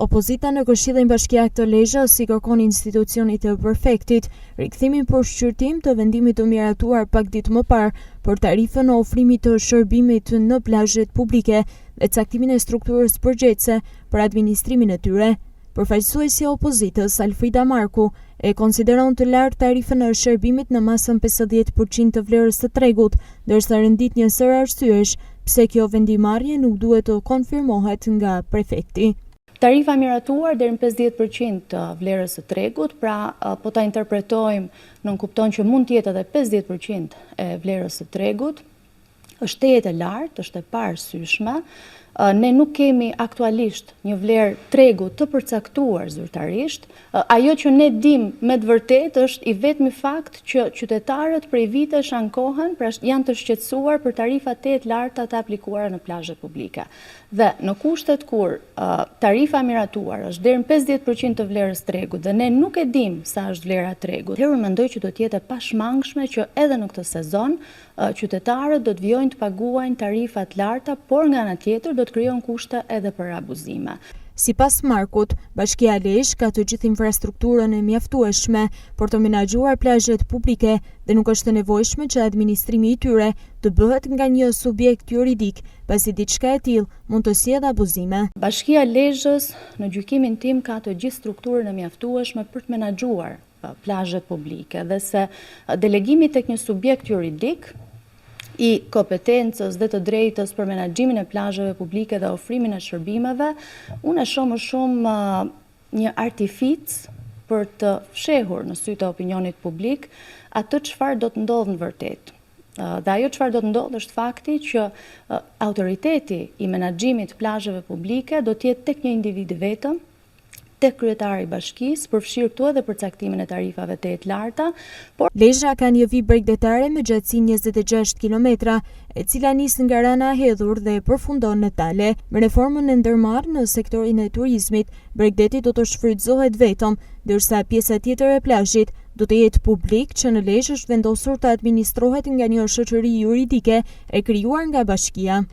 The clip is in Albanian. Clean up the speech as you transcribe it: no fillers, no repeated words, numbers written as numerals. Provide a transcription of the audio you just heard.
Opozita në Këshillin Bashkiak të Lezhës si kërkon institucionit të përfektit rikthimin për shqyrtim të vendimit të miratuar pak ditë më parë për tarifën e ofrimit të shërbimit në plazhet publike dhe caktimin e strukturës përgjegjëse për administrimin e tyre. Përfaqësuesi i opozitës Alfrida Marku e konsideron të lartë tarifën e shërbimit në masën 50% të vlerës së tregut, ndërsa rëndit një sër arsyesh pse kjo vendimarrje nuk duhet të konfirmohet nga prefekti. Tarifa miratuar deri në 50% të vlerës së tregut, pra po ta interpretojmë, nënkupton që mund të jetë edhe 50% e vlerës së tregut, është tejet e lartë, është e parësyeshme. Ne nuk kemi aktualisht një vlerë tregu të përcaktuar zyrtarisht. Ajo që ne dim me të vërtetë është i vetmi fakt që qytetarët prej vitesh ankohen, pra janë të shqetësuar për tarifa tejet larta të aplikuara në plazhet publike. Dhe në kushtet kur tarifa miratuar është deri në 50% të vlerës tregut dhe ne nuk e dim sa është vlera tregut, atëherë mendoj që do të jetë e pashmangshme që edhe në këtë sezon qytetarët do të vijojnë të paguajnë tarifa të larta, por nga ana tjetër do të krijon kushte edhe për abuzime. Sipas Markut, Bashkia e Lezhë ka të gjithë infrastrukturën e mjaftueshme për të menaxhuar plazhet publike dhe nuk është e nevojshme që administrimi i tyre të bëhet nga një subjekt juridik, pasi diçka e tillë mund të sjellë abuzime. Bashkia e Lezhës, në gjykimin tim, ka të gjithë strukturën e mjaftueshme për të menaxhuar plazhet publike dhe se delegimi tek një subjekt juridik i kompetencës dhe të drejtës për menaxhimin e plazheve publike dhe ofrimin e shërbimeve, unë e shoh më shumë një artific për të fshehur në sytë e opinionit publik atë çfarë do të ndodhë në vërtetë. Dhe ajo çfarë do të ndodhë është fakti që autoriteti i menaxhimit të plazheve publike do të jetë tek një individ i vetëm, tek kryetari i bashkisë, përfshirë këtu edhe për caktimin e tarifave tejet larta. Lezhë ka një vijë bregdetare me gjatësinë 26 kilometra, e cila nis nga Rana e Hedhur dhe përfundon në Tale. Me reformën e ndërmarrë në sektorin e turizmit, bregdeti do të shfrytëzohet vetëm, ndërsa pjesa tjetër e plazhit do të jetë publik, që në Lezhë është vendosur të administrohet nga një shoqëri juridike e krijuar nga bashkia.